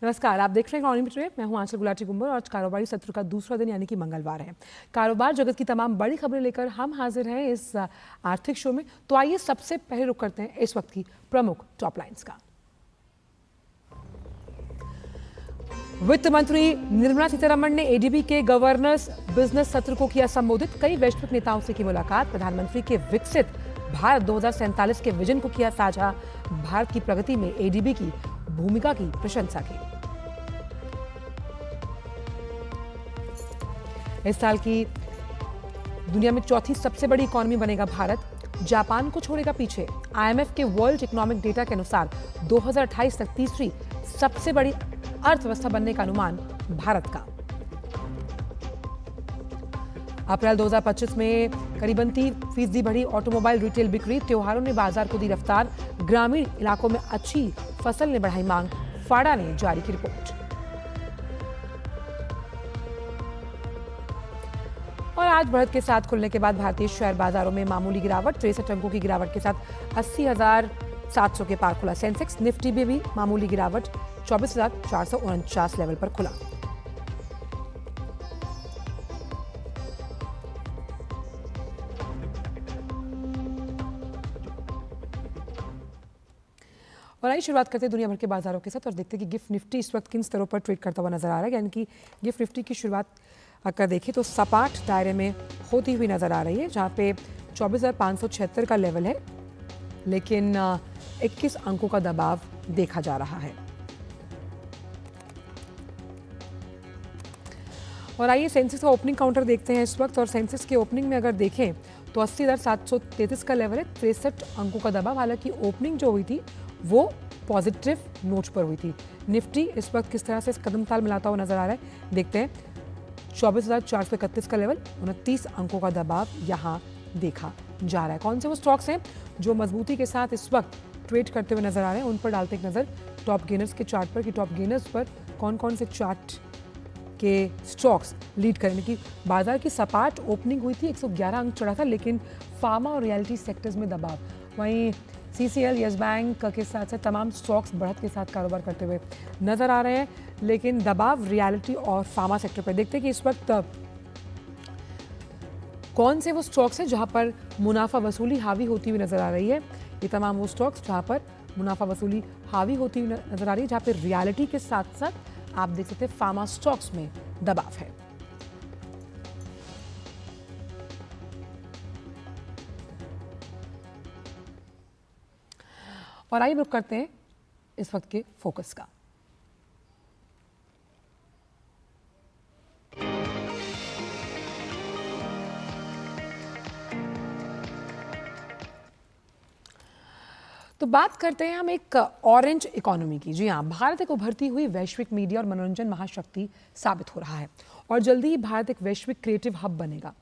नमस्कार, आप देख रहे हैं इकोनॉमी टुडे। मैं हूं आंचल गुलाटी गुंबर और आज कारोबारी सत्र का दूसरा दिन यानी कि मंगलवार है। कारोबार जगत की तमाम बड़ी खबरें लेकर हम हाजिर हैं इस आर्थिक शो में। तो आइए सबसे पहले रुख करते हैं इस वक्त की प्रमुख टॉप लाइंस का। वित्त मंत्री निर्मला सीतारमण ने एडीबी के गवर्नर्स बिजनेस सत्र को किया संबोधित। कई वैश्विक नेताओं से की मुलाकात। प्रधानमंत्री के विकसित भारत 2047 के विजन को किया साझा। भारत की प्रगति में एडीबी की भूमिका की प्रशंसा की। इस साल की दुनिया में चौथी सबसे बड़ी इकोनॉमी बनेगा भारत। जापान को छोड़ेगा पीछे। आईएमएफ के वर्ल्ड इकोनॉमिक डेटा के अनुसार 2028 तक तीसरी सबसे बड़ी अर्थव्यवस्था बनने का अनुमान भारत का। अप्रैल 2025 में करीबन 30% बढ़ी ऑटोमोबाइल रिटेल बिक्री। त्योहारों ने बाजार को दी रफ्तार। ग्रामीण इलाकों में अच्छी फसल ने बढ़ाई मांग। फाडा ने जारी की रिपोर्ट। और आज बढ़त के साथ खुलने के बाद भारतीय शेयर बाजारों में मामूली गिरावट। 63 अंकों की गिरावट के साथ 80,700 के पार खुला सेंसेक्स। निफ्टी में भी मामूली गिरावट 24,449 लेवल पर खुला। और आइए शुरुआत करते हैं दुनिया भर के बाजारों के साथ और देखते हैं कि गिफ्ट निफ्टी इस वक्त किन स्तरों पर ट्रेड करता हुआ नजर आ रहा है। यानी कि गिफ्ट निफ्टी की शुरुआत अगर देखें तो सपाट दायरे में होती हुई नजर आ रही है, जहां पे 24,576 का लेवल है, लेकिन 21 अंकों का दबाव देखा जा रहा है। और आइए सेंसेक्स का ओपनिंग काउंटर देखते हैं इस वक्त। और सेंसेक्स के ओपनिंग में अगर देखें तो 80,733 का लेवल है, 63 अंकों का दबाव। हालांकि ओपनिंग जो हुई थी वो पॉजिटिव नोट पर हुई थी। निफ्टी इस वक्त किस तरह से कदम ताल मिलाता हुआ नजर आ रहा है देखते हैं। 24,431 का लेवल, 29 अंकों का दबाव यहां देखा जा रहा है। कौन से वो स्टॉक्स हैं जो मजबूती के साथ इस वक्त ट्रेड करते हुए नजर आ रहे हैं, उन पर डालते एक नजर टॉप गेनर्स के चार्ट पर कि टॉप गेनर्स पर कौन कौन से चार्ट के स्टॉक्स लीड करें। कि बाजार की सपाट ओपनिंग हुई थी, 111 अंक चढ़ा था, लेकिन फार्मा और रियलिटी सेक्टर्स में दबाव। वहीं सीसीएल, यस बैंक के साथ साथ तमाम स्टॉक्स बढ़त के साथ कारोबार करते हुए नजर आ रहे हैं, लेकिन दबाव रियलिटी और फार्मा सेक्टर पर। देखते हैं कि इस वक्त कौन से वो स्टॉक्स हैं जहां पर मुनाफा वसूली हावी होती हुई नजर आ रही है। ये तमाम वो स्टॉक्स जहां पर मुनाफा वसूली हावी होती हुई नजर आ रही है, जहां पर रियलिटी के साथ साथ आप देख सकते हैं फार्मा स्टॉक्स में दबाव है। और आइए रुक करते हैं इस वक्त के फोकस का। तो बात करते हैं हम एक ऑरेंज इकोनॉमी की। जी हाँ, भारत एक उभरती हुई वैश्विक मीडिया और मनोरंजन महाशक्ति साबित हो रहा है और जल्दी ही भारत एक वैश्विक क्रिएटिव हब बनेगा।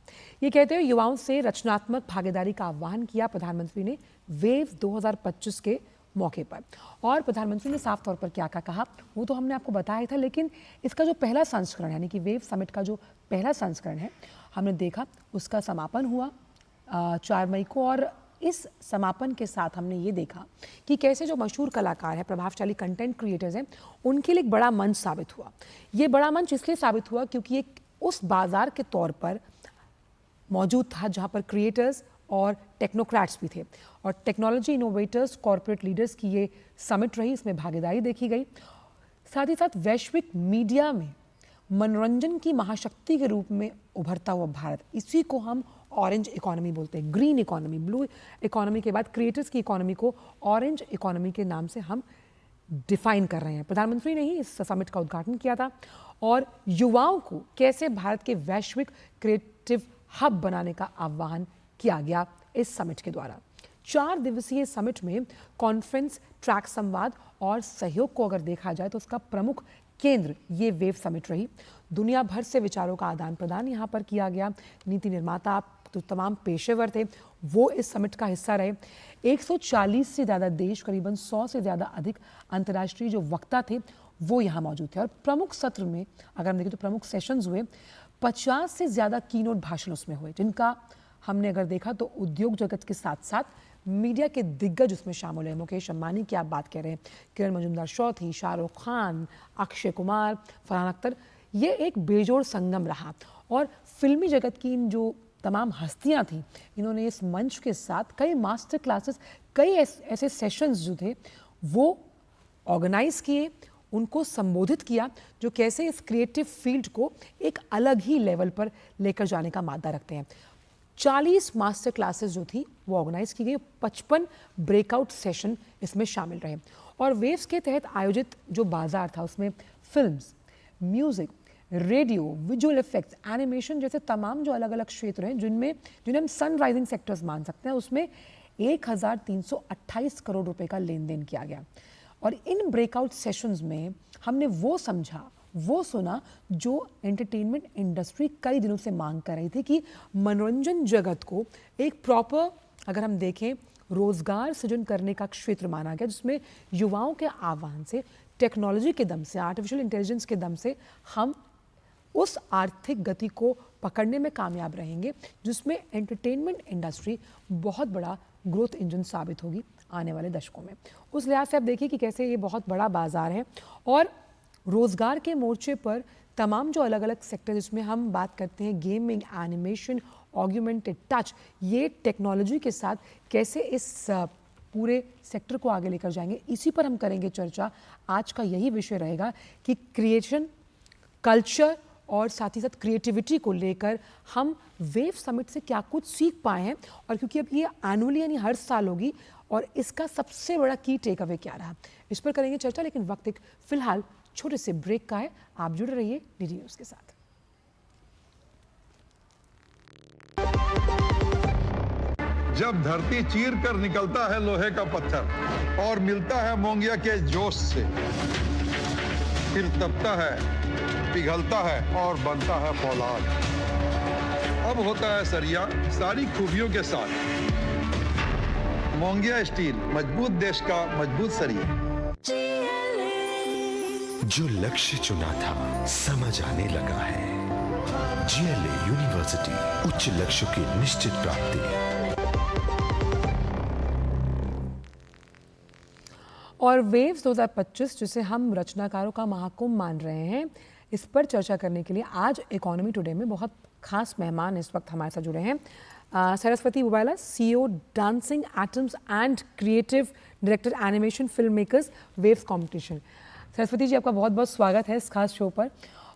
ये कहते हुए युवाओं से रचनात्मक भागीदारी का आह्वान किया प्रधानमंत्री ने वेव 2025 के मौके पर। और प्रधानमंत्री ने साफ तौर पर क्या क्या कहा वो तो हमने आपको बताया था, लेकिन इसका जो पहला संस्करण यानी कि वेव समिट का जो पहला संस्करण है, हमने देखा उसका समापन हुआ 4 मई को। और इस समापन के साथ हमने ये देखा कि कैसे जो मशहूर कलाकार हैं, प्रभावशाली कंटेंट क्रिएटर्स हैं, उनके लिए एक बड़ा मंच साबित हुआ। ये बड़ा मंच इसलिए साबित हुआ क्योंकि एक उस बाजार के तौर पर मौजूद था जहां पर क्रिएटर्स और टेक्नोक्रेट्स भी थे। और टेक्नोलॉजी इनोवेटर्स, कॉर्पोरेट लीडर्स की ये समिट रही, इसमें भागीदारी देखी गई। साथ ही साथ वैश्विक मीडिया में मनोरंजन की महाशक्ति के रूप में उभरता हुआ भारत, इसी को हम ऑरेंज इकोनॉमी बोलते हैं। ग्रीन इकोनॉमी, ब्लू इकोनॉमी के बाद क्रिएटर्स की इकोनॉमी को ऑरेंज इकोनॉमी के नाम से हम डिफाइन कर रहे हैं। प्रधानमंत्री ने ही इस समिट का उद्घाटन किया था और युवाओं को कैसे भारत के वैश्विक क्रिएटिव हब बनाने का आह्वान किया गया इस समिट के द्वारा। 4 दिवसीय समिट में कॉन्फ्रेंस, ट्रैक संवाद और सहयोग को अगर देखा जाए तो उसका प्रमुख केंद्र ये वेव समिट रही। दुनिया भर से विचारों का आदान प्रदान यहाँ पर किया गया। नीति निर्माता, तो तमाम पेशेवर थे, वो इस समिट का हिस्सा रहे। 140 से ज़्यादा देश, करीबन 100 से ज़्यादा अधिक अंतर्राष्ट्रीय जो वक्ता थे वो यहाँ मौजूद थे। और प्रमुख सत्र में अगर हम देखें तो प्रमुख सेशंस हुए, 50 से ज़्यादा कीनोट भाषण उसमें हुए, जिनका हमने अगर देखा तो उद्योग जगत के साथ साथ मीडिया के दिग्गज उसमें शामिल हैं। मुकेश अंबानी की आप बात कह रहे हैं, किरण मजूमदार चौधरी, शाहरुख खान, अक्षय कुमार, फरहान अख्तर। ये एक बेजोड़ संगम रहा और फिल्मी जगत की इन जो तमाम हस्तियां थीं, इन्होंने इस मंच के साथ कई मास्टर क्लासेस, कई ऐसे सेशंस जो थे वो ऑर्गेनाइज किए, उनको संबोधित किया, जो कैसे इस क्रिएटिव फील्ड को एक अलग ही लेवल पर लेकर जाने का मादा रखते हैं। 40 मास्टर क्लासेस जो थी वो ऑर्गेनाइज की गई, 55 ब्रेकआउट सेशन इसमें शामिल रहे और वेव्स के तहत आयोजित जो बाजार था उसमें films, music, radio, visual effects, animation जैसे तमाम जो अलग अलग क्षेत्र हैं जिन्हें हम सनराइजिंग सेक्टर्स मान सकते हैं, उसमें 1328 करोड़ रुपए का लेन देन किया गया। और इन ब्रेकआउट सेशंस में हमने वो समझा, वो सुना जो एंटरटेनमेंट इंडस्ट्री कई दिनों से मांग कर रही थी कि मनोरंजन जगत को एक प्रॉपर, अगर हम देखें, रोजगार सृजन करने का क्षेत्र माना गया, जिसमें युवाओं के आह्वान से, टेक्नोलॉजी के दम से, आर्टिफिशियल इंटेलिजेंस के दम से हम उस आर्थिक गति को पकड़ने में कामयाब रहेंगे जिसमें एंटरटेनमेंट इंडस्ट्री बहुत बड़ा ग्रोथ इंजन साबित होगी आने वाले दशकों में। उस लिहाज से आप देखिए कि कैसे ये बहुत बड़ा बाजार है और रोजगार के मोर्चे पर तमाम जो अलग अलग सेक्टर जिसमें हम बात करते हैं, गेमिंग, एनिमेशन, ऑग्यूमेंटेड टच, ये टेक्नोलॉजी के साथ कैसे इस पूरे सेक्टर को आगे लेकर जाएंगे, इसी पर हम करेंगे चर्चा। आज का यही विषय रहेगा कि क्रिएशन, कल्चर और साथ ही साथ क्रिएटिविटी को लेकर हम वेव समिट से क्या कुछ सीख पाए हैं, और क्योंकि अब ये एनुअली यानी हर साल होगी, और इसका सबसे बड़ा की टेक अवे क्या रहा, इस पर करेंगे चर्चा। लेकिन वक्त एक फिलहाल छोटे से ब्रेक का है। आप जुड़े रहिए डीडी न्यूज़ के साथ। जब धरती चीर कर निकलता है लोहे का पत्थर और मिलता है मोंगिया के जोश से, फिर तपता है, पिघलता है और बनता है फौलाद। अब होता है सरिया सारी खूबियों के साथ। मोंगिया स्टील, मजबूत देश का मजबूत सरिया। जो लक्ष्य चुना था समझ आने लगा है। जीएलए यूनिवर्सिटी, उच्च लक्ष्य की निश्चित प्राप्ति। और वेव्स 2025 जिसे हम रचनाकारों का महाकुंभ मान रहे हैं, इस पर चर्चा करने के लिए आज इकोनॉमी टुडे में बहुत खास मेहमान इस वक्त हमारे साथ जुड़े हैं। Saraswati Bubala, CEO dancing atoms and creative director animation film makers waves competition. Saraswati ji, आपका बहुत बहुत स्वागत है इस खास शो पर।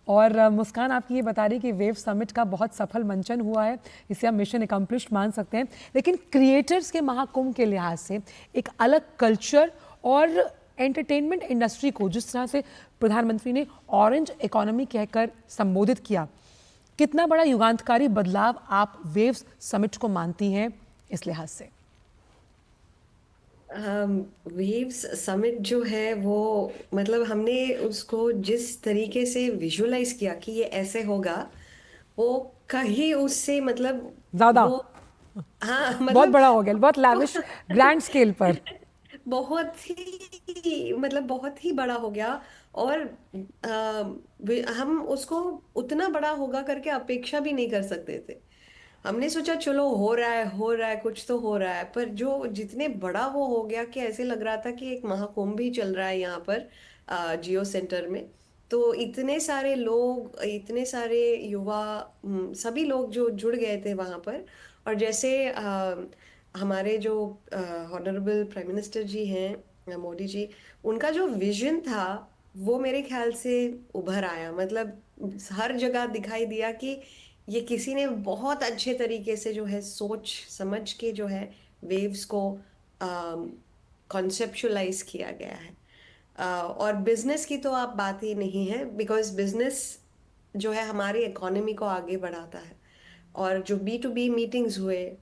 और मुस्कान आपकी ये बता रही कि वेव समिट का बहुत सफल मंचन हुआ है, इसे हम मिशन एकम्प्लिश्ड मान सकते हैं। लेकिन क्रिएटर्स के महाकुंभ के लिहाज से एक अलग कल्चर और एंटरटेनमेंट इंडस्ट्री को जिस तरह से प्रधानमंत्री ने ऑरेंज इकोनॉमी कहकर संबोधित किया, कितना बड़ा युगांतकारी बदलाव आप वेव्स समिट को मानती हैं इस लिहाज से? वेव्स समिट जो है वो, मतलब हमने उसको जिस तरीके से विजुअलाइज किया कि ये ऐसे होगा, वो कहीं उससे मतलब ज्यादा वो, हाँ बहुत मतलब बड़ा हो गया, बहुत लैविश ग्रैंड स्केल पर। बहुत ही, मतलब बहुत ही बड़ा हो गया। और हम उसको उतना बड़ा होगा करके अपेक्षा भी नहीं कर सकते थे। हमने सोचा चलो हो रहा है, कुछ तो हो रहा है, पर जो जितने बड़ा वो हो गया कि ऐसे लग रहा था कि एक महाकुंभ भी चल रहा है यहाँ पर जियो सेंटर में। तो इतने सारे लोग, इतने सारे युवा, सभी लोग जो जुड़ गए थे वहाँ पर। और जैसे हमारे जो ऑनरेबल प्राइम मिनिस्टर जी हैं, मोदी जी, उनका जो विजन था वो मेरे ख्याल से उभर आया। मतलब हर जगह दिखाई दिया कि ये किसी ने बहुत अच्छे तरीके से जो है सोच समझ के जो है वेव्स को कॉन्सेप्चुअलाइज किया गया है। और बिजनेस की तो आप बात ही नहीं है, बिकॉज बिजनेस जो है हमारी इकोनॉमी को आगे बढ़ाता है। और जो B2B मीटिंग्स हुए,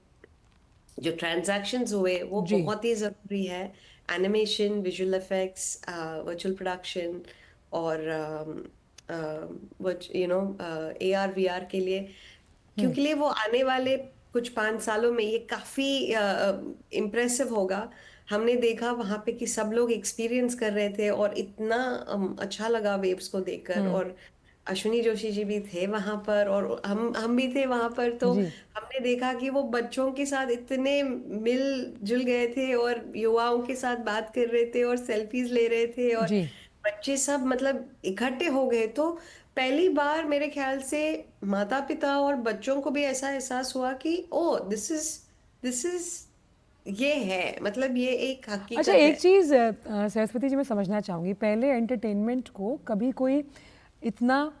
जो ट्रांजैक्शंस हुए, वो जी। बहुत ही ज़रूरी है। Animation, visual effects, virtual production और AR VR के लिए, क्योंकि लिए वो आने वाले कुछ 5 सालों में ये काफ़ी इम्प्रेसिव होगा। हमने देखा वहाँ पे कि सब लोग एक्सपीरियंस कर रहे थे और इतना अच्छा लगा वेव्स को देखकर। और अश्विनी जोशी जी भी थे वहां पर और हम भी थे वहां पर, तो जी हमने देखा कि वो बच्चों के साथ इतने मिलजुल गए थे और युवाओं के साथ बात कर रहे थे और सेल्फीज ले रहे थे और जी। बच्चे सब मतलब इकट्ठे हो गए। तो पहली बार मेरे ख्याल से माता पिता और बच्चों को भी ऐसा एहसास हुआ कि ओ दिस इज ये है, मतलब ये एक अच्छा, हकीकत एक है। चीज़ सरस्वती जी मैं समझना चाहूँगी, पहले एंटरटेनमेंट को कभी कोई इतना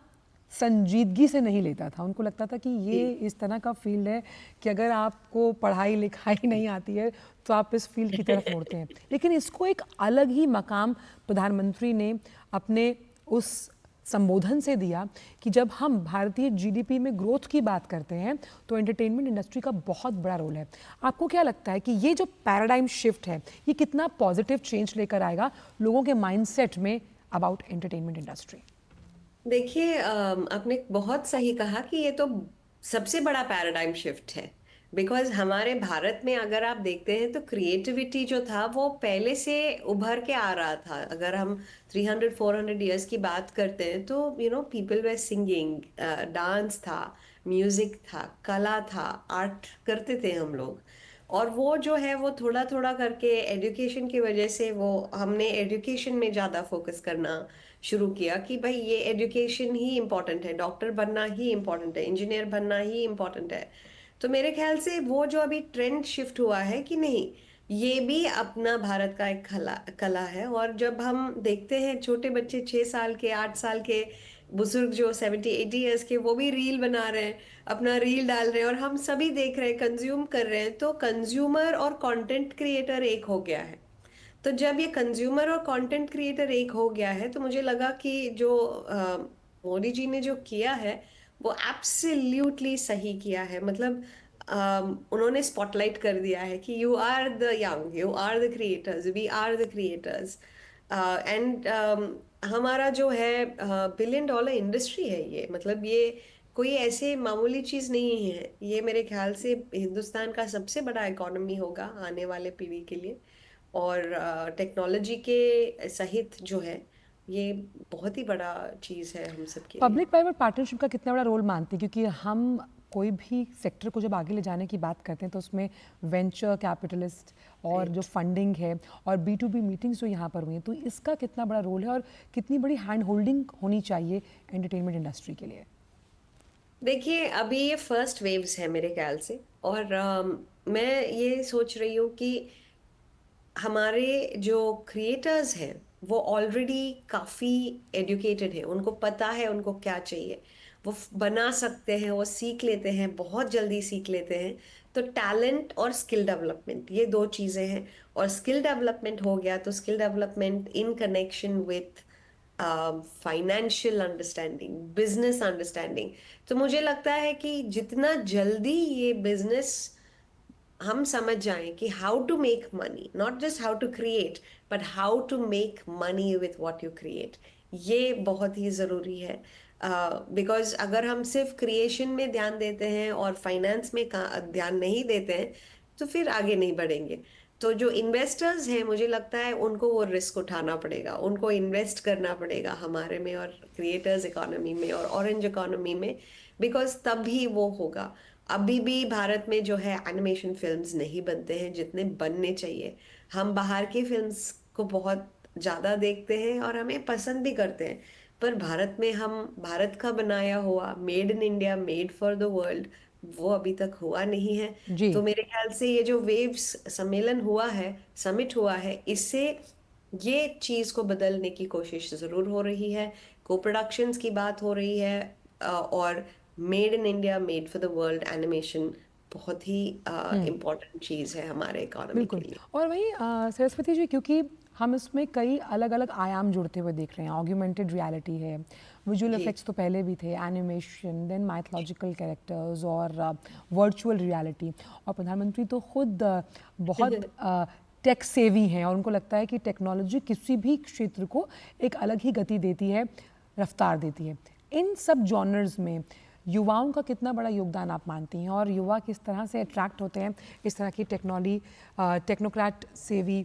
संजीदगी से नहीं लेता था। उनको लगता था कि ये जी। इस तरह का फील्ड है कि अगर आपको पढ़ाई लिखाई नहीं आती है तो आप इस फील्ड की तरफ मुड़ते हैं। लेकिन इसको एक अलग ही मकाम प्रधानमंत्री ने अपने उस संबोधन से दिया कि जब हम भारतीय जीडीपी में ग्रोथ की बात करते हैं तो एंटरटेनमेंट इंडस्ट्री का बहुत बड़ा रोल है। आपको क्या लगता है कि ये जो पैराडाइम शिफ्ट है ये कितना पॉजिटिव चेंज लेकर आएगा लोगों के माइंडसेट में अबाउट एंटरटेनमेंट इंडस्ट्री? देखिए, आपने बहुत सही कहा कि ये तो सबसे बड़ा पैराडाइम शिफ्ट है। बिकॉज हमारे भारत में अगर आप देखते हैं तो क्रिएटिविटी जो था वो पहले से उभर के आ रहा था। अगर हम 300-400 इयर्स की बात करते हैं तो पीपल वे सिंगिंग, डांस था, म्यूजिक था, कला था, आर्ट करते थे हम लोग। और वो जो है वो थोड़ा थोड़ा करके एजुकेशन की वजह से वो हमने एजुकेशन में ज़्यादा फोकस करना शुरू किया कि भाई ये एजुकेशन ही इम्पोर्टेंट है, डॉक्टर बनना ही इम्पोर्टेंट है, इंजीनियर बनना ही इम्पोर्टेंट है। तो मेरे ख्याल से वो जो अभी ट्रेंड शिफ्ट हुआ है कि नहीं, ये भी अपना भारत का एक कला कला है। और जब हम देखते हैं छोटे बच्चे 6 साल के, 8 साल के, बुजुर्ग जो 70-80 इयर्स के, वो भी रील बना रहे हैं, अपना रील डाल रहे हैं और हम सभी देख रहे हैं, कंज्यूम कर रहे हैं। तो कंज्यूमर और कंटेंट क्रिएटर एक हो गया है। तो जब ये कंज्यूमर और कंटेंट क्रिएटर एक हो गया है तो मुझे लगा कि जो मोदी जी ने जो किया है वो एब्सोल्युटली सही किया है। मतलब उन्होंने स्पॉटलाइट कर दिया है कि you are the young, you are the creators, we are the creators. And हमारा जो है $1 बिलियन इंडस्ट्री है ये, मतलब ये कोई ऐसे मामूली चीज नहीं है। ये मेरे ख्याल से हिंदुस्तान का सबसे बड़ा इकोनॉमी होगा आने वाले पीढ़ी के लिए। और टेक्नोलॉजी के सहित जो है ये बहुत ही बड़ा चीज है हम सब के लिए। पब्लिक प्राइवेट पार्टनरशिप का कितना बड़ा रोल मानती है, क्योंकि हम कोई भी सेक्टर को जब आगे ले जाने की बात करते हैं तो उसमें वेंचर कैपिटलिस्ट और जो राइट। फंडिंग है और B2B मीटिंग्स जो यहाँ पर हुई हैं, तो इसका कितना बड़ा रोल है और कितनी बड़ी हैंड होल्डिंग होनी चाहिए एंटरटेनमेंट इंडस्ट्री के लिए? देखिए, अभी ये फर्स्ट वेव्स है मेरे ख्याल से। और मैं ये सोच रही हूँ कि हमारे जो क्रिएटर्स हैं वो ऑलरेडी काफी एजुकेटेड है, उनको पता है उनको क्या चाहिए, वो बना सकते हैं, वो सीख लेते हैं, बहुत जल्दी सीख लेते हैं। तो टैलेंट और स्किल डेवलपमेंट ये दो चीजें हैं। और स्किल डेवलपमेंट हो गया तो skill development in connection with financial understanding, business understanding. तो मुझे लगता है कि जितना जल्दी ये बिजनेस हम समझ जाएं कि how to make money, not just how to create, but how to make money with what you create, ये बहुत ही जरूरी है। बिकॉज अगर हम सिर्फ क्रिएशन में ध्यान देते हैं और फाइनेंस में ध्यान नहीं देते हैं तो फिर आगे नहीं बढ़ेंगे। तो जो इन्वेस्टर्स हैं मुझे लगता है उनको वो रिस्क उठाना पड़ेगा, उनको इन्वेस्ट करना पड़ेगा हमारे में और क्रिएटर्स इकोनॉमी में और ऑरेंज इकोनॉमी में। बिकॉज तभी वो होगा। अभी भी भारत में जो है एनिमेशन फिल्म्स नहीं बनते हैं जितने बनने चाहिए। हम बाहर की फिल्म्स को बहुत ज्यादा देखते हैं और हमें पसंद भी करते हैं, पर भारत में हम भारत का बनाया हुआ, made in India, made for the world, वो अभी तक हुआ नहीं है। जी तो मेरे ख्याल से ये जो वेव्स सम्मेलन हुआ है, समिट हुआ है, इससे ये चीज को बदलने की कोशिश जरूर हो रही है। को प्रोडक्शंस की बात हो रही है। और made in India, made for the world animation बहुत ही इम्पोर्टेंट चीज है हमारे इकोनॉमी के बिल्कुल। लिए। और वहीं सरस्वती जी, क्योंकि हम इसमें कई अलग अलग आयाम जुड़ते हुए देख रहे हैं, ऑग्यूमेंटेड रियलिटी है, विजुअल जी। इफेक्ट्स तो पहले भी थे, एनिमेशन, देन माइथोलॉजिकल कैरेक्टर्स और वर्चुअल रियलिटी। और प्रधानमंत्री तो खुद बहुत टेक सेवी हैं और उनको लगता है कि टेक्नोलॉजी किसी भी क्षेत्र को एक अलग ही गति देती है, रफ्तार देती है। इन सब जॉनर्स में युवाओं का कितना बड़ा योगदान आप मानती हैं और युवा किस तरह से अट्रैक्ट होते हैं इस तरह की टेक्नोक्रेट सेवी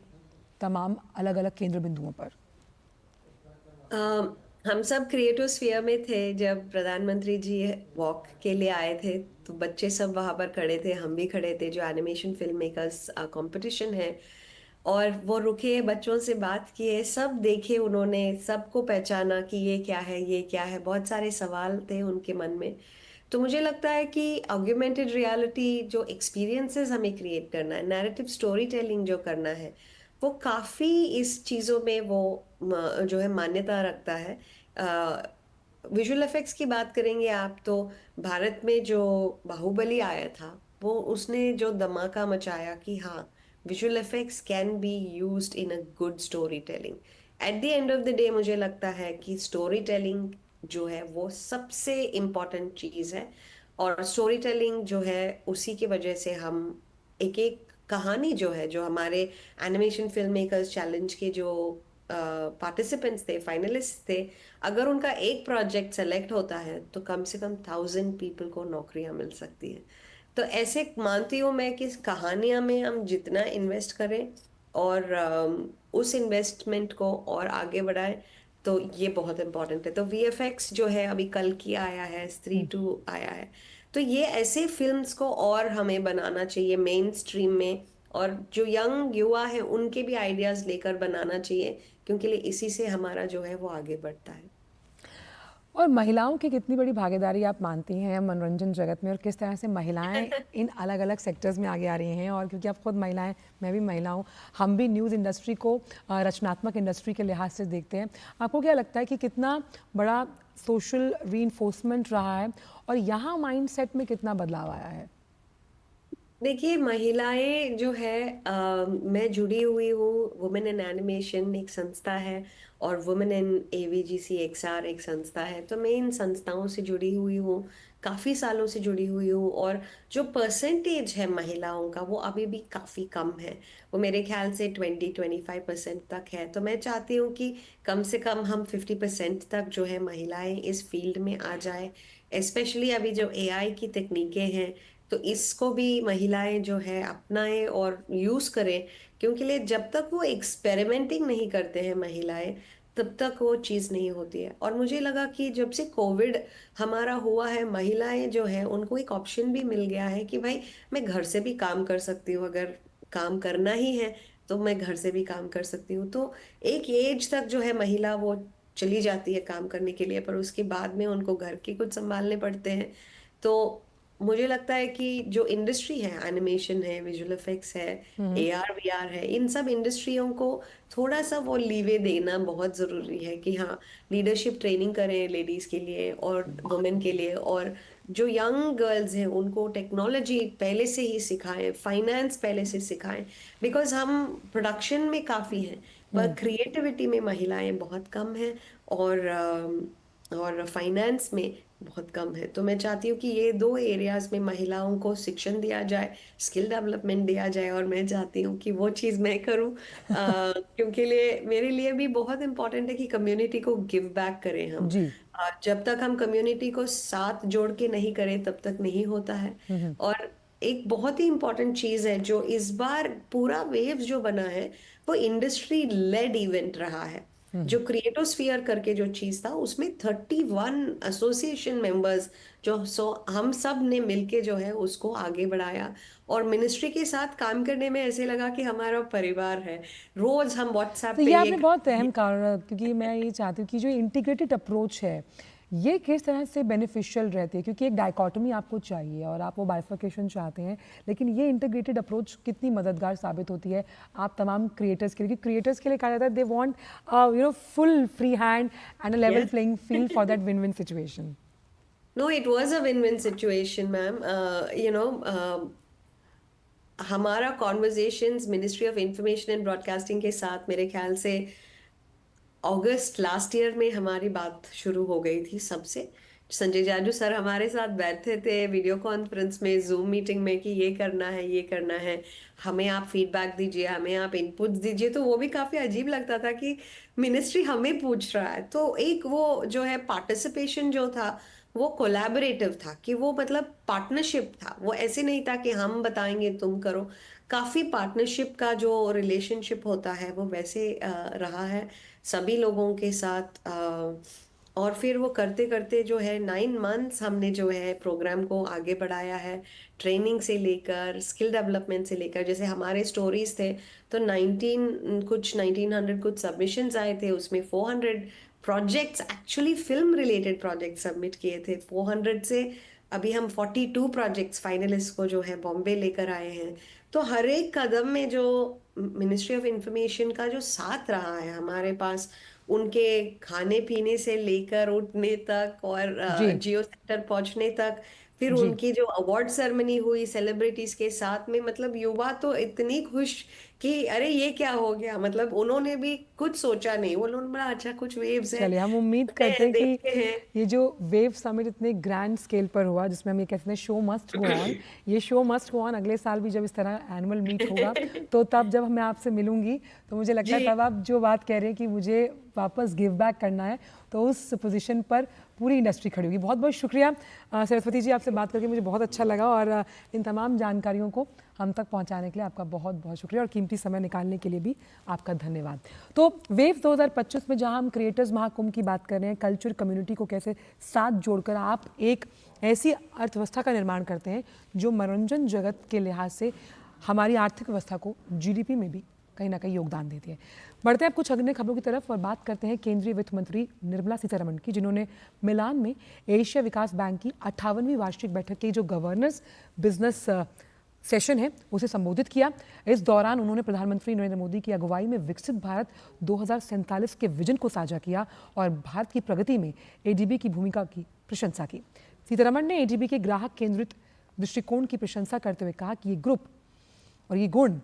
तमाम अलग अलग केंद्र बिंदुओं पर? हम सब क्रिएटिव स्फीयर में थे जब प्रधानमंत्री जी वॉक के लिए आए थे। तो बच्चे सब वहां पर खड़े थे, हम भी खड़े थे, जो एनिमेशन फिल्म मेकर्स कंपटीशन है। और वो रुके, बच्चों से बात किए, सब देखे उन्होंने, सबको पहचाना कि ये क्या है, ये क्या है। बहुत सारे सवाल थे उनके मन में। तो मुझे लगता है कि ऑग्यूमेंटेड रियलिटी जो एक्सपीरियंसेस हमें क्रिएट करना है, नैरेटिव स्टोरी टेलिंग जो करना है, वो काफी इस चीजों में वो जो है मान्यता रखता है। विजुअल इफेक्ट्स की बात करेंगे आप तो भारत में जो बाहुबली आया था, वो उसने जो धमाका मचाया कि हाँ, visual effects can be used in a good story telling. At the end of the day मुझे लगता है कि स्टोरी टेलिंग जो है वो सबसे इम्पोर्टेंट चीज है। और स्टोरी टेलिंग जो है उसी की वजह से हम एक एक कहानी जो है, जो हमारे एनिमेशन फिल्म मेकर्स चैलेंज के जो पार्टिसिपेंट्स थे, फाइनलिस्ट थे, अगर उनका एक प्रोजेक्ट सेलेक्ट होता है तो कम से कम 1,000 पीपल को नौकरियां मिल सकती है। तो ऐसे मानती हूँ मैं कि इस कहानियां में हम जितना इन्वेस्ट करें और उस इन्वेस्टमेंट को और आगे बढ़ाएं, तो ये बहुत इंपॉर्टेंट है। तो वीएफएक्स जो है, अभी कल की आया है, स्त्री 2 आया है। तो ये ऐसे फिल्म्स को और हमें बनाना चाहिए मेन स्ट्रीम में। और जो यंग युवा है उनके भी आइडियाज लेकर बनाना चाहिए, क्योंकि इसी से हमारा जो है वो आगे बढ़ता है। और महिलाओं की कितनी बड़ी भागीदारी आप मानती हैं मनोरंजन जगत में, और किस तरह से महिलाएं इन अलग अलग सेक्टर्स में आगे आ रही हैं? और क्योंकि आप खुद महिलाएं, मैं भी महिला हूं, हम भी न्यूज़ इंडस्ट्री को रचनात्मक इंडस्ट्री के लिहाज से देखते हैं। आपको क्या लगता है कि कितना बड़ा सोशल रीइंफोर्समेंट रहा है और यहाँ माइंडसेट में कितना बदलाव आया है? देखिए, महिलाएं जो है, मैं जुड़ी हुई हूँ, वुमेन इन एनिमेशन एक संस्था है, और वुमेन इन एवीजीसी एक्सआर एक संस्था है। तो मैं इन संस्थाओं से जुड़ी हुई हूँ, काफी सालों से जुड़ी हुई हूँ। और जो परसेंटेज है महिलाओं का वो अभी भी काफी कम है। वो मेरे ख्याल से 20-25% तक है। तो मैं चाहती हूँ कि कम से कम हम 50% तक जो है महिलाएं इस फील्ड में आ जाए। स्पेशली अभी जो एआई की तकनीकें हैं, तो इसको भी महिलाएं जो है अपनाएं और यूज करें। क्योंकि जब तक वो एक्सपेरिमेंटिंग नहीं करते हैं महिलाएं, तब तक वो चीज नहीं होती है। और मुझे लगा कि जब से कोविड हमारा हुआ है, महिलाएं जो है उनको एक ऑप्शन भी मिल गया है कि भाई, मैं घर से भी काम कर सकती हूँ, अगर काम करना ही है तो मैं घर से भी काम कर सकती हूँ। तो एक एज तक जो है महिला वो चली जाती है काम करने के लिए, पर उसके बाद में उनको घर के कुछ संभालने पड़ते हैं। तो मुझे लगता है कि जो इंडस्ट्री है, एनिमेशन है, विजुअल इफेक्ट्स है, एआर वीआर है, इन सब इंडस्ट्रियों को थोड़ा सा वो लीवे देना बहुत जरूरी है कि हाँ, लीडरशिप ट्रेनिंग करें लेडीज के लिए और वुमेन के लिए। और जो यंग गर्ल्स हैं उनको टेक्नोलॉजी पहले से ही सिखाएं, फाइनेंस पहले से सिखाएं। बिकॉज हम प्रोडक्शन में काफी हैं, पर क्रिएटिविटी में महिलाएं बहुत कम हैं, और फाइनेंस में बहुत कम है। तो मैं चाहती हूँ कि ये दो एरियाज में महिलाओं को शिक्षण दिया जाए, स्किल डेवलपमेंट दिया जाए। और मैं चाहती हूँ कि वो चीज़ मैं करूँ, क्योंकि मेरे लिए भी बहुत इंपॉर्टेंट है कि कम्युनिटी को गिव बैक करें हम। जी। जब तक हम कम्युनिटी को साथ जोड़ के नहीं करें तब तक नहीं होता है। और एक बहुत ही इंपॉर्टेंट चीज है जो इस बार पूरा वेव्स जो बना है, वो इंडस्ट्री लेड इवेंट रहा है। जो क्रिएटोस्फियर करके जो चीज था, उसमें 31 एसोसिएशन मेंबर्स, जो हम सब ने मिलके जो है उसको आगे बढ़ाया। और मिनिस्ट्री के साथ काम करने में ऐसे लगा कि हमारा परिवार है। रोज हम तो व्हाट्सएप पे ये ये आपने बहुत अहम कारण, क्योंकि मैं ये चाहती हूँ कि जो इंटीग्रेटेड अप्रोच है ये किस तरह से बेनिफिशियल रहती है, क्योंकि एक डाइकोटमी आपको चाहिए और आप वो बाइफर्केशन चाहते हैं, लेकिन ये इंटीग्रेटेड अप्रोच कितनी मददगार साबित होती है आप तमाम क्रिएटर्स के लिए? क्योंकि क्रिएटर्स के लिए कहा जाता है they want full free hand and a level Yes. Playing field for that win win situation. No, it was a win-win situation, ma'am. हमारा conversations ministry of information and broadcasting के साथ मेरे ख्याल से अगस्त लास्ट ईयर में हमारी बात शुरू हो गई थी सबसे। संजय जाजू सर हमारे साथ बैठे थे वीडियो कॉन्फ्रेंस में, जूम मीटिंग में, कि ये करना है, ये करना है, हमें आप फीडबैक दीजिए, हमें आप इनपुट्स दीजिए। तो वो भी काफी अजीब लगता था कि मिनिस्ट्री हमें पूछ रहा है। तो एक वो जो है पार्टिसिपेशन जो था, वो कोलैबोरेटिव था, कि वो मतलब पार्टनरशिप था। वो ऐसे नहीं था कि हम बताएंगे तुम करो। काफी पार्टनरशिप का जो रिलेशनशिप होता है वो वैसे रहा है सभी लोगों के साथ। और फिर वो करते करते जो है 9 मंथ्स हमने जो है प्रोग्राम को आगे बढ़ाया है, ट्रेनिंग से लेकर स्किल डेवलपमेंट से लेकर। जैसे हमारे स्टोरीज थे तो 1900 कुछ सबमिशंस आए थे, उसमें 400 projects, actually film related project submit किए थे। 400 से अभी हम 42 प्रोजेक्ट्स फाइनलिस्ट को जो है बॉम्बे लेकर आए हैं। तो हर एक कदम में जो मिनिस्ट्री ऑफ इंफॉर्मेशन का जो साथ रहा है हमारे पास, उनके खाने पीने से लेकर उठने तक और जी जियो सेंटर पहुंचने तक, फिर जी। उनकी जो अवार्ड सेरेमनी हुई सेलिब्रिटीज के साथ में, मतलब युवा तो इतनी खुश कि अरे ये क्या हो गया, मतलब उन्होंने भी कुछ सोचा नहीं, उन्होंने बोला अच्छा कुछ वेव्स हैं, चलिए हम उम्मीद उठते करते हैं हैं कि देखते हैं। ये जो वेव समिट इतने ग्रैंड स्केल पर हुआ, जिसमें हम ये कहते हैं शो मस्ट गो ऑन, ये शो मस्ट गो ऑन अगले साल भी जब इस तरह एनुअल मीट होगा, तो तब जब मैं आपसे मिलूंगी तो मुझे लगता है जी तब आप जो बात कह रहे हैं कि मुझे वापस गिव बैक करना है, तो उस पोजीशन पर पूरी इंडस्ट्री खड़ी होगी। बहुत बहुत शुक्रिया सरस्वती जी, आपसे बात करके मुझे बहुत अच्छा लगा, और इन तमाम जानकारियों को हम तक पहुंचाने के लिए आपका बहुत बहुत शुक्रिया, और कीमती समय निकालने के लिए भी आपका धन्यवाद। तो वेव 2025 में जहां हम क्रिएटर्स महाकुंभ की बात कर रहे हैं, कल्चर कम्युनिटी को कैसे साथ जोड़कर आप एक ऐसी अर्थव्यवस्था का निर्माण करते हैं जो मनोरंजन जगत के लिहाज से हमारी आर्थिक व्यवस्था को जीडीपी में भी कहीं ना कहीं योगदान देती है। बढ़ते हैं अब कुछ अगले खबरों की तरफ और बात करते हैं केंद्रीय वित्त मंत्री निर्मला सीतारमण की, जिन्होंने मिलान में एशिया विकास बैंक की 58वीं वार्षिक बैठक की जो गवर्नेंस बिजनेस सेशन है उसे संबोधित किया। इस दौरान उन्होंने प्रधानमंत्री नरेंद्र मोदी की अगुवाई में विकसित भारत 2047 के विजन को साझा किया और भारत की प्रगति में एडीबी की भूमिका की प्रशंसा की। सीतारमण ने एडीबी के ग्राहक केंद्रित दृष्टिकोण की प्रशंसा करते हुए कहा कि ये ग्रुप और ये गुण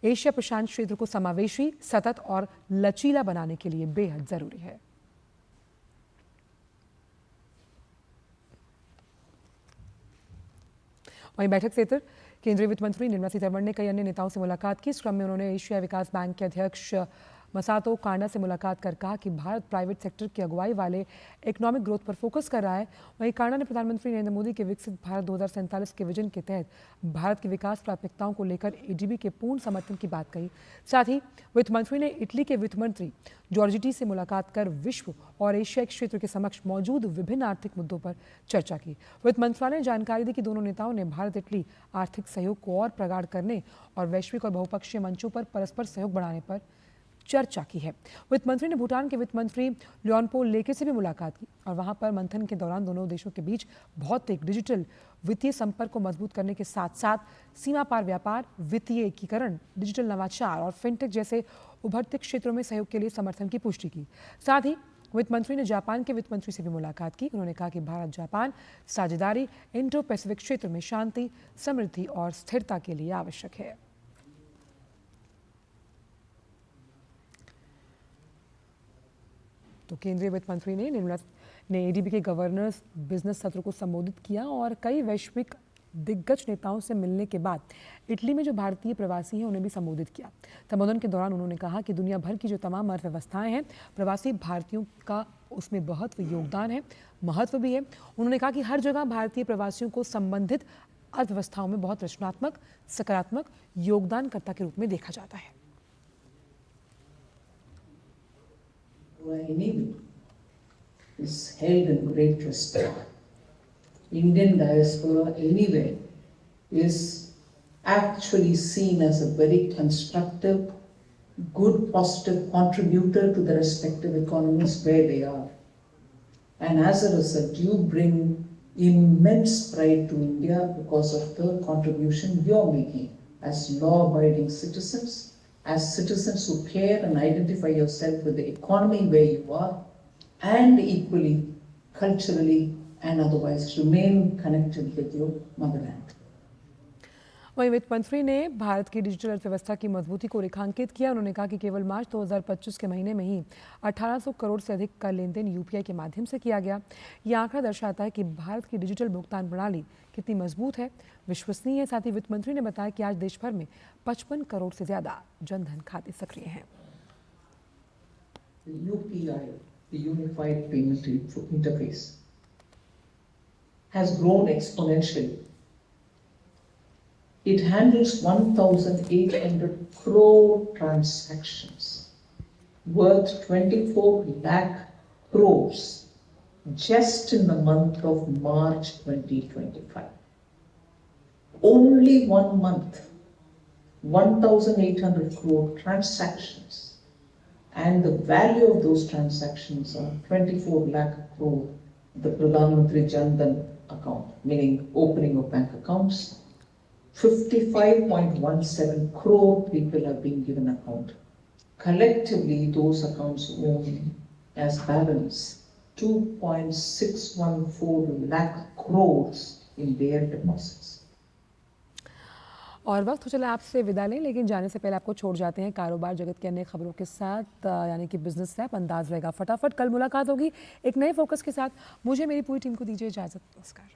एशिया प्रशांत क्षेत्र को समावेशी, सतत और लचीला बनाने के लिए बेहद जरूरी है। वहीं बैठक से इतर केंद्रीय वित्त मंत्री निर्मला सीतारमण ने कई अन्य नेताओं से मुलाकात की। इस क्रम में उन्होंने एशिया विकास बैंक के अध्यक्ष मसातो कांडा से मुलाकात कर कहा कि भारत प्राइवेट सेक्टर की अगुवाई वाले इकोनॉमिक ग्रोथ पर फोकस कर रहा है। वहीं कांडा ने प्रधानमंत्री नरेंद्र मोदी के विकसित भारत 2047 के विजन के तहत भारत की विकास प्राथमिकताओं को लेकर एडीबी के पूर्ण समर्थन की बात कही। साथ ही वित्त मंत्री ने इटली के वित्त मंत्री जॉर्जिटी से मुलाकात कर विश्व और एशिया क्षेत्र के समक्ष मौजूद विभिन्न आर्थिक मुद्दों पर चर्चा की। वित्त मंत्रालय ने जानकारी दी कि दोनों नेताओं ने भारत इटली आर्थिक सहयोग को और प्रगाढ़ करने और वैश्विक और बहुपक्षीय मंचों पर परस्पर सहयोग बढ़ाने पर चर्चा की है। वित्त मंत्री ने भूटान के वित्त मंत्री ल्योनपो लेके से भी मुलाकात की और वहां पर मंथन के दौरान दोनों देशों के बीच भौतिक डिजिटल वित्तीय संपर्क को मजबूत करने के साथ साथ सीमा पार व्यापार, वित्तीय एकीकरण, डिजिटल नवाचार और फिनटेक जैसे उभरते क्षेत्रों में सहयोग के लिए समर्थन की पुष्टि की। साथ ही वित्त मंत्री ने जापान के वित्त मंत्री से भी मुलाकात की। उन्होंने कहा कि भारत जापान साझेदारी इंडो पैसिफिक क्षेत्र में शांति, समृद्धि और स्थिरता के लिए आवश्यक है। तो केंद्रीय वित्त मंत्री ने निर्मला ने एडीबी के गवर्नर्स बिजनेस सत्र को संबोधित किया और कई वैश्विक दिग्गज नेताओं से मिलने के बाद इटली में जो भारतीय प्रवासी हैं उन्हें भी संबोधित किया। संबोधन के दौरान उन्होंने कहा कि दुनिया भर की जो तमाम अर्थव्यवस्थाएं हैं, प्रवासी भारतीयों का उसमें बहुत योगदान है, महत्व भी है। उन्होंने कहा कि हर जगह भारतीय प्रवासियों को संबंधित अर्थव्यवस्थाओं में बहुत रचनात्मक, सकारात्मक योगदानकर्ता के रूप में देखा जाता है। Is held in great respect. Indian diaspora anywhere is actually seen as a very constructive, good, positive contributor to the respective economies where they are. And as a result, you bring immense pride to India because of the contribution you're making as law-abiding citizens, as citizens who care and identify yourself with the economy where you are, and equally, culturally and otherwise remain connected with your motherland. वहीं वित्त मंत्री ने भारत की digital अर्थव्यवस्था की मजबूती को रेखांकित किया। उन्होंने कहा कि केवल मार्च 2025 के महीने में ही 1800 करोड़ से अधिक का लेन देन यूपीआई के माध्यम से किया गया। यह आंकड़ा दर्शाता है कि भारत की डिजिटल भुगतान प्रणाली कितनी मजबूत है, विश्वसनीय है। साथ ही वित्त मंत्री ने बताया कि आज देश भर में 55 करोड़ से ज्यादा जनधन खाते सक्रिय हैं। UPI, the Unified Payment Interface, has grown exponentially. It handles 1,800 crore transactions worth 24 lakh crores just in the month of March 2025. Only 1 month, 1,800 crore transactions, and the value of those transactions are 24 lakh crore, the Pradhan Mantri Jan Dhan account, meaning opening of bank accounts. 55.17 crore people have been given account. Collectively, those accounts own as balance 2.614 lakh crores in their deposits. और वक्त हो चला आपसे विदा लें, लेकिन जाने से पहले आपको छोड़ जाते हैं कारोबार जगत के अन्य खबरों के साथ, यानी कि बिजनेस रैप अंदाज रहेगा फटाफट। कल मुलाकात होगी एक नए फोकस के साथ। मुझे मेरी पूरी टीम को दीजिए इजाजत। नमस्कार।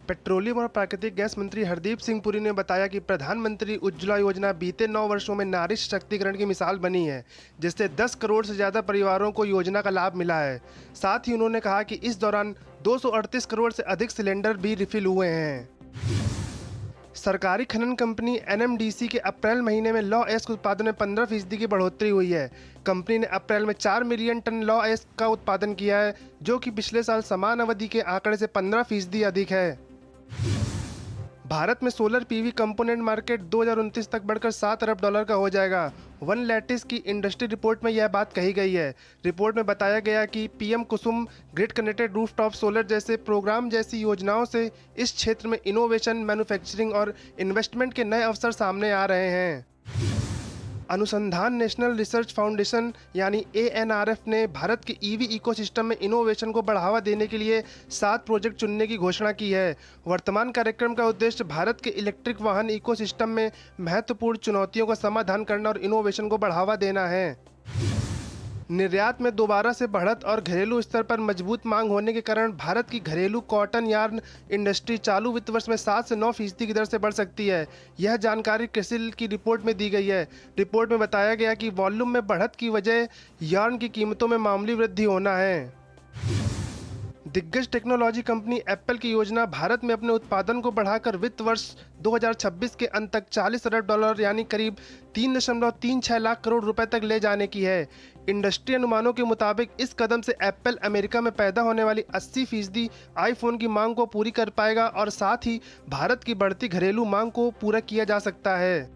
पेट्रोलियम और प्राकृतिक गैस मंत्री हरदीप सिंह पुरी ने बताया कि प्रधानमंत्री उज्ज्वला योजना बीते 9 वर्षों में नारी सशक्तिकरण की मिसाल बनी है, जिससे 10 करोड़ से ज़्यादा परिवारों को योजना का लाभ मिला है। साथ ही उन्होंने कहा कि इस दौरान 238 करोड़ से अधिक सिलेंडर भी रिफिल हुए हैं। सरकारी खनन कंपनी NMDC के अप्रैल महीने में लौह अयस्क उत्पादन में 15% की बढ़ोतरी हुई है। कंपनी ने अप्रैल में 4 मिलियन टन लौह अयस्क का उत्पादन किया है, जो कि पिछले साल समान अवधि के आंकड़े से 15% अधिक है। भारत में सोलर PV कंपोनेंट मार्केट 2029 तक बढ़कर $7 अरब का हो जाएगा। वन लैटिस की इंडस्ट्री रिपोर्ट में यह बात कही गई है। रिपोर्ट में बताया गया कि PM कुसुम, ग्रिड कनेक्टेड रूफटॉप सोलर जैसे प्रोग्राम जैसी योजनाओं से इस क्षेत्र में इनोवेशन, मैन्युफैक्चरिंग और इन्वेस्टमेंट के नए अवसर सामने आ रहे हैं। अनुसंधान नेशनल रिसर्च फाउंडेशन यानी ANRF ने भारत के EV इकोसिस्टम में इनोवेशन को बढ़ावा देने के लिए 7 प्रोजेक्ट चुनने की घोषणा की है। वर्तमान कार्यक्रम का उद्देश्य भारत के इलेक्ट्रिक वाहन इकोसिस्टम में महत्वपूर्ण चुनौतियों का समाधान करना और इनोवेशन को बढ़ावा देना है। निर्यात में दोबारा से बढ़त और घरेलू स्तर पर मजबूत मांग होने के कारण भारत की घरेलू कॉटन यार्न इंडस्ट्री चालू वित्त वर्ष में 7 से 9% की दर से बढ़ सकती है। यह जानकारी क्रिसिल की रिपोर्ट में दी गई है। रिपोर्ट में बताया गया कि वॉल्यूम में बढ़त की वजह यार्न की कीमतों में मामूली वृद्धि होना है। दिग्गज टेक्नोलॉजी कंपनी एप्पल की योजना भारत में अपने उत्पादन को बढ़ाकर वित्त वर्ष 2026 के अंत तक $40 अरब यानी करीब 3.36 लाख करोड़ रुपए तक ले जाने की है। इंडस्ट्री अनुमानों के मुताबिक इस कदम से एप्पल अमेरिका में पैदा होने वाली 80% आईफोन की मांग को पूरी कर पाएगा और साथ ही भारत की बढ़ती घरेलू मांग को पूरा किया जा सकता है।